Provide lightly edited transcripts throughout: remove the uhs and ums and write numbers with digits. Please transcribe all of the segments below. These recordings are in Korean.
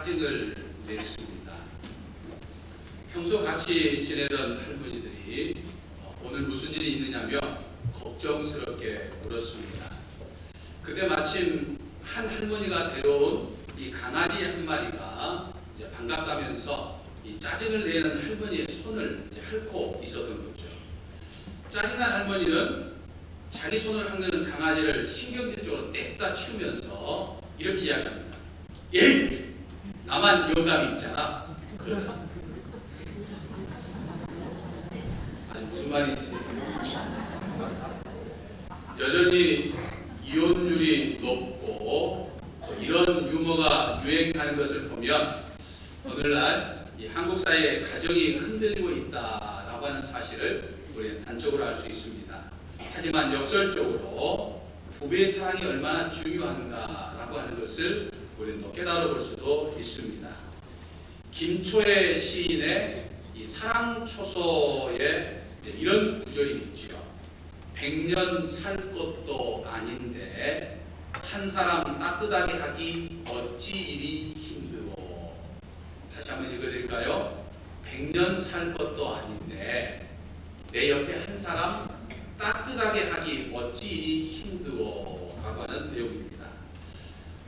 짜증을 냈습니다. 평소 같이 지내던 할머니들이 오늘 무슨 일이 있느냐며 걱정스럽게 물었습니다. 그때 마침 한 할머니가 데려온 이 강아지 한 마리가 이제 반갑다면서 이 짜증을 내는 할머니의 손을 이제 핥고 있었던 거죠. 짜증난 할머니는 자기 손을 핥는 강아지를 신경질적으로 냅다 치우면서 이렇게 이야기합니다. 예! 나만 영감이 있잖아. 아니 무슨 말인지. 여전히 이혼율이 높고 또 이런 유머가 유행하는 것을 보면 오늘날 이 한국 사회의 가정이 흔들리고 있다라고 하는 사실을 우리는 단적으로 알 수 있습니다. 하지만 역설적으로 부부의 사랑이 얼마나 중요한가라고 하는 것을 우리는 또 깨달아 볼 수도 있습니다. 김초의 시인의 이 사랑초소에 이런 구절이 있죠. 100년 살 것도 아닌데 한 사람 따뜻하게 하기 어찌 이리 힘들어. 다시 한번 읽어드릴까요? 100년 살 것도 아닌데 내 옆에 한 사람 따뜻하게 하기 어찌 이리 힘들어 라고 하는 내용입니다.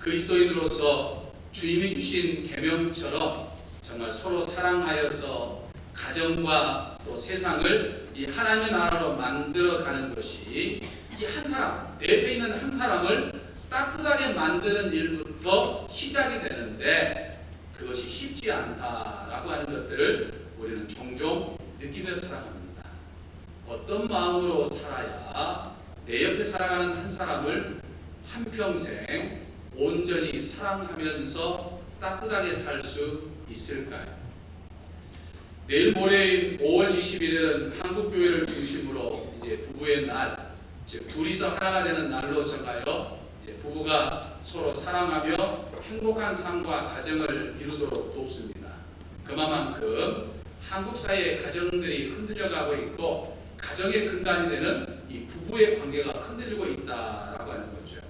그리스도인으로서 주님이 주신 계명처럼 정말 서로 사랑하여서 가정과 또 세상을 이 하나님의 나라로 만들어가는 것이 이 한 사람, 내 옆에 있는 한 사람을 따뜻하게 만드는 일부터 시작이 되는데 그것이 쉽지 않다라고 하는 것들을 우리는 종종 느끼며 살아갑니다. 어떤 마음으로 살아야 내 옆에 살아가는 한 사람을 한평생 온전히 사랑하면서 따뜻하게 살 수 있을까요? 내일 모레인 5월 21일은 한국교회를 중심으로 이제 부부의 날, 즉 둘이서 하나가 되는 날로 정하여 이제 부부가 서로 사랑하며 행복한 삶과 가정을 이루도록 돕습니다. 그만큼 한국 사회의 가정들이 흔들려가고 있고 가정의 근간이 되는 이 부부의 관계가 흔들리고 있다라고 하는 거죠.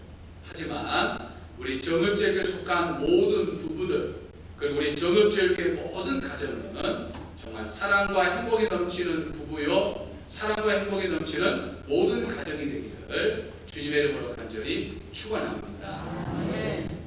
하지만 우리 정읍제일교에 속한 모든 부부들 그리고 우리 정읍제일교의 모든 가정은 정말 사랑과 행복이 넘치는 부부요 사랑과 행복이 넘치는 모든 가정이 되기를 주님의 이름으로 간절히 축원합니다.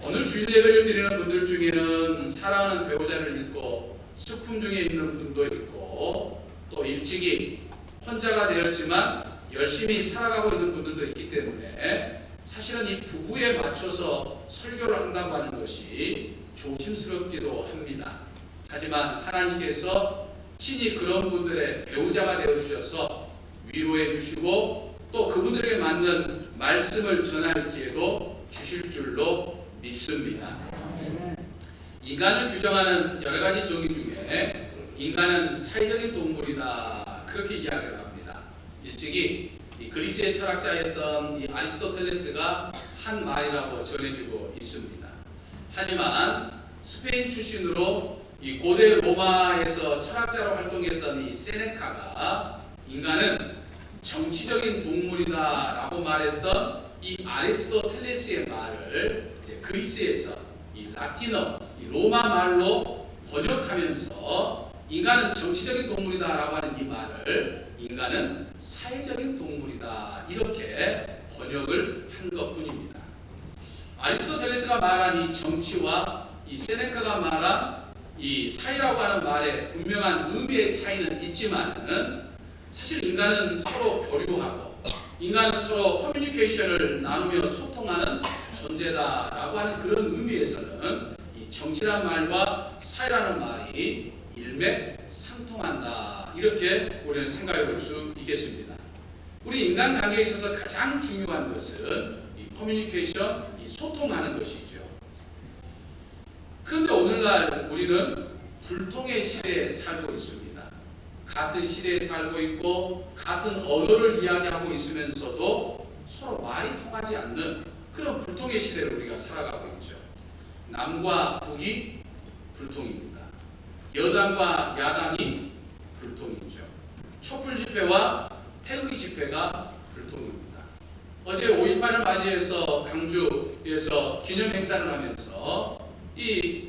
오늘 주일 예배를 드리는 분들 중에는 사랑하는 배우자를 잃고 슬픔 중에 있는 분도 있고 또 일찍이 혼자가 되었지만 열심히 살아가고 있는 분들도 있기 때문에 사실은 이 부부에 맞춰서 설교를 한다고 하는 것이 조심스럽기도 합니다. 하지만 하나님께서 친히 그런 분들의 배우자가 되어주셔서 위로해 주시고 또 그분들에게 맞는 말씀을 전할 기회도 주실 줄로 믿습니다. 인간을 규정하는 여러 가지 정의 중에 인간은 사회적인 동물이다 그렇게 이야기를 합니다. 일찍이 이 그리스의 철학자였던 이 아리스토텔레스가 한 말이라고 전해지고 있습니다. 하지만 스페인 출신으로 이 고대 로마에서 철학자로 활동했던 이 세네카가 인간은 정치적인 동물이다라고 말했던 이 아리스토텔레스의 말을 이제 그리스에서 이 라틴어, 이 로마 말로 번역하면서 인간은 정치적인 동물이다라고 하는 이 말을 인간은 사회적인 동물이다 이렇게 번역을 한 것뿐입니다. 아리스토텔레스가 말한 이 정치와 이 세네카가 말한 이 사회라고 하는 말에 분명한 의미의 차이는 있지만은 사실 인간은 서로 교류하고 인간은 서로 커뮤니케이션을 나누며 소통하는 존재다라고 하는 그런 의미에서는 이 정치란 말과 사회라는 말이 일맥상통한다 이렇게 우리는 생각해 볼 수 있겠습니다. 우리 인간 관계에 있어서 가장 중요한 것은 이 커뮤니케이션, 이 소통하는 것이죠. 그런데 오늘날 우리는 불통의 시대에 살고 있습니다. 같은 시대에 살고 있고 같은 언어를 이야기하고 있으면서도 서로 말이 통하지 않는 그런 불통의 시대를 우리가 살아가고 있죠. 남과 북이 불통입니다. 여당과 야당이 불통이죠. 촛불 집회와 태극기 집회가 불통입니다. 어제 5.18을 맞이해서 강주에서 기념 행사를 하면서 이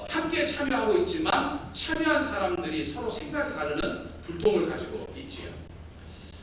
함께 참여하고 있지만 참여한 사람들이 서로 생각이 다르는 불통을 가지고 있지요.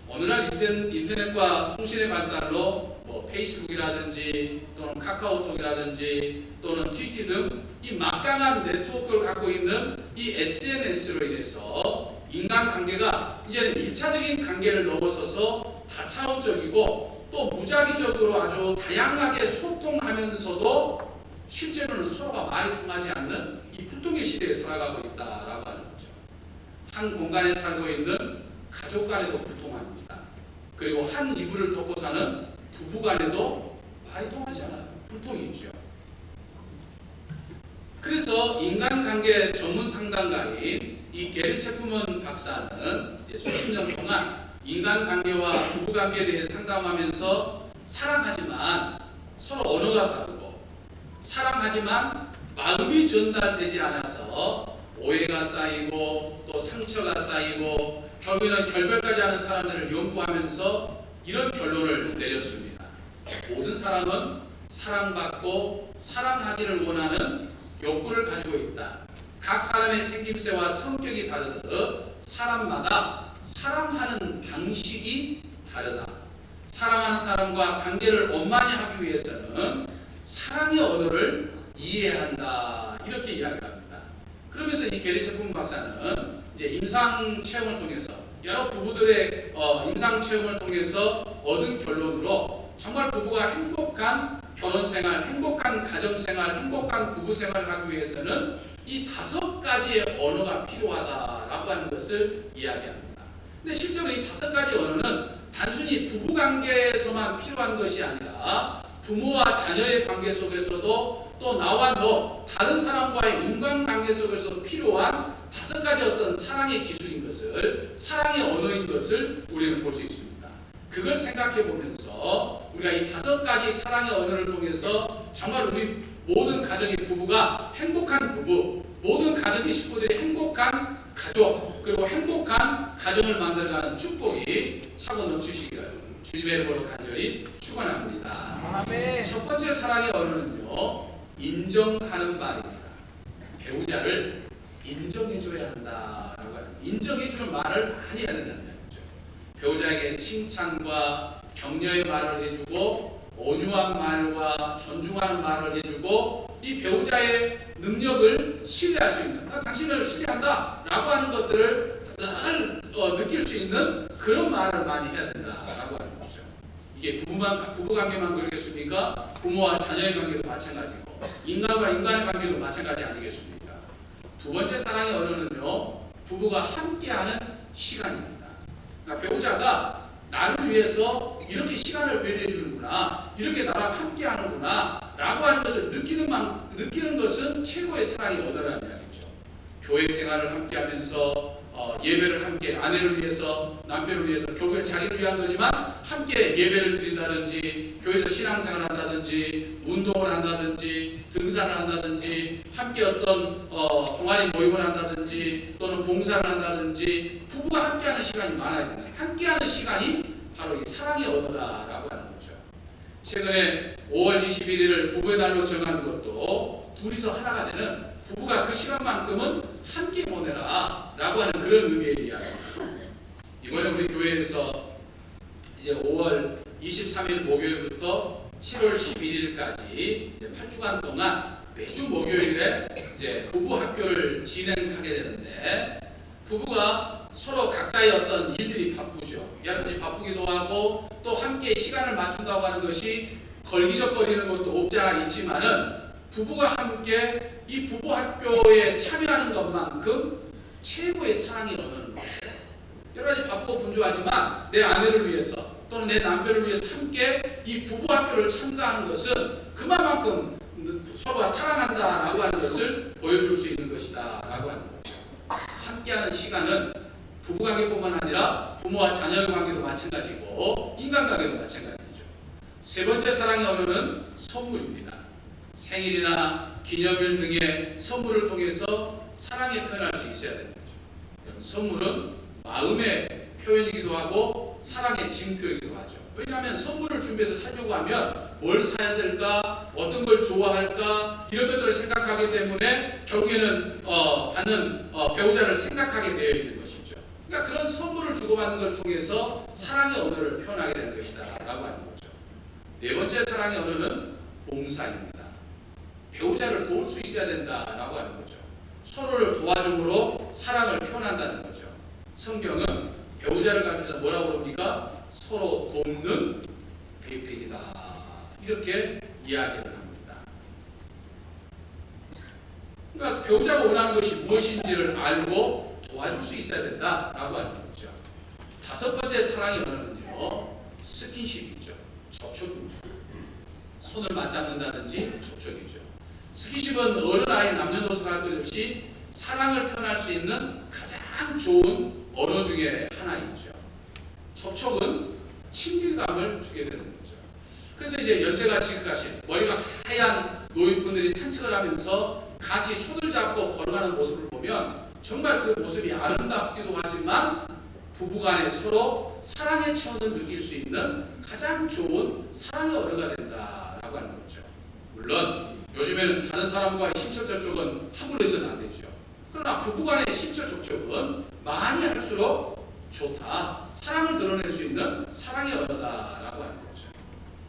오늘날 인터넷과 통신의 발달로 뭐 페이스북이라든지 또는 카카오톡이라든지 또는 트위터 등 이 막강한 네트워크를 갖고 있는 이 SNS로 인해서 인간관계가 이제는 1차적인 관계를 넘어서서 다차원적이고 또 무작위적으로 아주 다양하게 소통하면서도 실제로는 서로가 말이 통하지 않는 이 불통의 시대에 살아가고 있다라고 하는 거죠. 한 공간에 살고 있는 가족 간에도 불통합니다. 그리고 한 이불을 덮고 사는 부부 간에도 말이 통하지 않아요. 불통이 있죠. 그래서 인간관계 전문 상담가인 이 게리 체프먼 박사는 수십 년 동안 인간관계와 부부관계에 대해 상담하면서 사랑하지만 서로 언어가 다르고 사랑하지만 마음이 전달되지 않아서 오해가 쌓이고 또 상처가 쌓이고 결국에는 결별까지 하는 사람들을 연구하면서 이런 결론을 내렸습니다. 모든 사람은 사랑받고 사랑하기를 원하는 욕구를 가지고 있다. 각 사람의 생김새와 성격이 다르듯 사람마다 사랑하는 방식이 다르다. 사랑하는 사람과 관계를 원만히 하기 위해서는 사랑의 언어를 이해해야 한다. 이렇게 이야기합니다. 그러면서 이 게리 체프먼 박사는 이제 임상 체험을 통해서 여러 부부들의 임상 체험을 통해서 얻은 결론으로 정말 부부가 행복한 결혼생활, 행복한 가정생활, 행복한 부부생활을 하기 위해서는 이 5가지의 언어가 필요하다라고 하는 것을 이야기합니다. 근데 실제로 이 5가지 언어는 단순히 부부관계에서만 필요한 것이 아니라 부모와 자녀의 관계 속에서도 또 나와 너 다른 사람과의 인간관계 속에서도 필요한 5가지 어떤 사랑의 기술인 것을, 사랑의 언어인 것을 우리는 볼 수 있습니다. 그걸 생각해 보면서 우리가 이 5가지 사랑의 언어를 통해서 정말 우리 모든 가정의 부부가 행복한 부부, 모든 가정의 식구들이 행복한 가족, 그리고 행복한 가정을 만들어가는 축복이 차고 넘치시기를 주님의 이름으로 간절히 축원합니다. 아멘. 첫 번째 사랑의 언어는요, 인정하는 말입니다. 배우자를 인정해줘야 한다라고 하는, 인정해주는 말을 많이 해야 된다는 거죠. 배우자에게 칭찬과 격려의 말을 해주고 온유한 말과 존중하는 말을 해주고 이 배우자의 능력을 신뢰할 수 있는, 당신을 신뢰한다 라고 하는 것들을 늘 느낄 수 있는 그런 말을 많이 해야 된다라고 하는 거죠. 이게 부부관계만 그렇겠습니까? 부모와 자녀의 관계도 마찬가지고 인간과 인간의 관계도 마찬가지 아니겠습니까? 두 번째 사랑의 언어는요, 부부가 함께하는 시간입니다. 그러니까 배우자가 나를 위해서 이렇게 시간을 배려해주는구나, 이렇게 나랑 함께하는구나 라고 하는 것을 느끼는 것은 최고의 사랑의 언어라는 이야기죠. 교회 생활을 함께하면서 예배를 함께, 아내를 위해서, 남편을 위해서, 교회 자기를 위한 거지만 함께 예배를 드린다든지, 교회에서 신앙생활을 한다든지, 운동을 한다든지, 등산을 한다든지, 함께 어떤 동아리 모임을 한다든지, 또는 봉사를 한다든지, 부부가 함께하는 시간이 많아야 된다. 함께하는 시간이 바로 이 사랑의 언어다라고 하는 거죠. 최근에 5월 21일을 부부의 날로 정하는 것도 둘이서 하나가 되는, 부부가 그 시간만큼은 함께 보내라 라고 하는 그런 의미의 이야기입니다. 이번에 우리 교회에서 이제 5월 23일 목요일부터 7월 11일까지 이제 8주간 동안 매주 목요일에 이제 부부 학교를 진행하게 되는데, 부부가 서로 각자의 어떤 일들이 바쁘죠. 여러 가지 바쁘기도 하고 또 함께 시간을 맞춘다고 하는 것이 걸기적거리는 것도 없지 않아 있지만은, 부부가 함께 이 부부 학교에 참여하는 것만큼 최고의 사랑이 언어는 거죠. 여러 가지 바쁘고 분주하지만 내 아내를 위해서 또는 내 남편을 위해서 함께 이 부부 학교를 참가하는 것은 그만큼 서로가 사랑한다라고 하는 것을 보여줄 수 있는 것이다라고 하는 거죠. 함께하는 시간은 부부관계뿐만 아니라 부모와 자녀의 관계도 마찬가지고 인간관계도 마찬가지죠. 세 번째 사랑의 언어는 선물입니다. 생일이나 기념일 등의 선물을 통해서 사랑에 표현할 수 있어야 되는 거죠. 선물은 마음의 표현이기도 하고 사랑의 징표이기도 하죠. 왜냐하면 선물을 준비해서 사려고 하면 뭘 사야 될까, 어떤 걸 좋아할까 이런 것들을 생각하기 때문에 결국에는 받는 배우자를 생각하게 되어 있는 것이죠. 그러니까 그런 선물을 주고받는 걸 통해서 사랑의 언어를 표현하게 되는 것이다라고 하는 거죠. 네 번째 사랑의 언어는 봉사입니다. 배우자를 도울 수 있어야 된다라고 하는 거죠. 서로를 도와줌으로 사랑을 표현한다는 거죠. 성경은 배우자를 가르쳐서 뭐라고 그럽니까? 서로 돕는 베이필이다. 이렇게 이야기를 합니다. 그러니까 배우자가 원하는 것이 무엇인지를 알고 도와줄 수 있어야 된다라고 하는 거죠. 다섯 번째 사랑의 언어는요, 스킨십이죠. 접촉입니다. 손을 맞잡는다든지 접촉이죠. 스킨십은 어른 아이 남녀노소 할 것 없이 사랑을 표현할 수 있는 가장 좋은 언어 중에 하나이죠. 접촉은 친밀감을 주게 되는 거죠. 그래서 이제 연세가 지극하신 머리가 하얀 노인분들이 산책을 하면서 같이 손을 잡고 걸어가는 모습을 보면 정말 그 모습이 아름답기도 하지만 부부간에 서로 사랑의 체온을 느낄 수 있는 가장 좋은 사랑의 언어가 된다라고 하는 거죠. 물론 요즘에는 다른 사람과의 신체 접촉은 함부로 해서는 안 되죠. 그러나 부부간의 신체 접촉은 많이 할수록 좋다. 사랑을 드러낼 수 있는 사랑의 언어다라고 하는 거죠.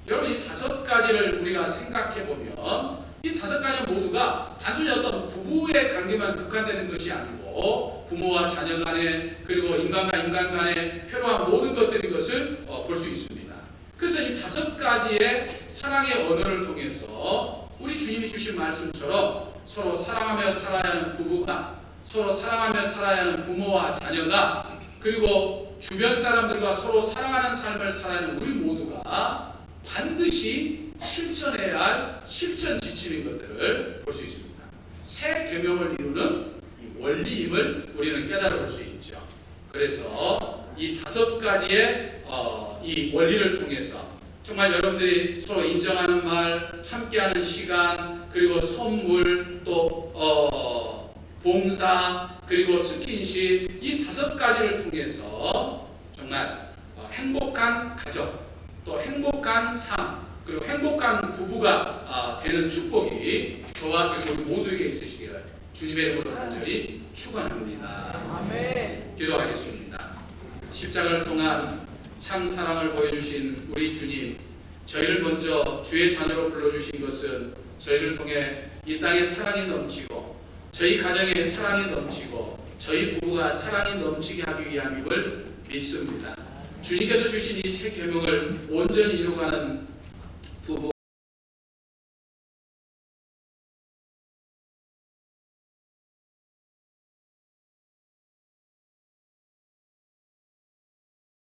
여러분, 이 다섯 가지를 우리가 생각해 보면 이 다섯 가지 모두가 단순히 어떤 부부의 관계만 국한되는 것이 아니고 부모와 자녀 간에 그리고 인간과 인간 간에 필요한 모든 것들인 것을 볼 수 있습니다. 그래서 이 다섯 가지의 사랑의 언어를 통해서 우리 주님이 주신 말씀처럼 서로 사랑하며 살아야 하는 부부가, 서로 사랑하며 살아야 하는 부모와 자녀가, 그리고 주변 사람들과 서로 사랑하는 삶을 살아야 하는 우리 모두가 반드시 실천해야 할 실천 지침인 것들을 볼 수 있습니다. 새 계명을 이루는 이 원리임을 우리는 깨달아 볼 수 있죠. 그래서 이 다섯 가지의 이 원리를 통해서 정말 여러분들이 서로 인정하는 말, 함께하는 시간, 그리고 선물, 또 봉사, 그리고 스킨십, 이 다섯 가지를 통해서 정말 행복한 가정, 또 행복한 삶, 그리고 행복한 부부가 되는 축복이 저와 그리고 우리 모두에게 있으시기를 주님의 이름으로 간절히 축원합니다. 아멘. 기도하겠습니다. 십자가를 통한 참 사랑을 보여주신 우리 주님, 저희를 먼저 주의 자녀로 불러주신 것은 저희를 통해 이 땅에 사랑이 넘치고 저희 가정에 사랑이 넘치고 저희 부부가 사랑이 넘치게 하기 위함임을 믿습니다. 주님께서 주신 이 새 계명을 온전히 이루어가는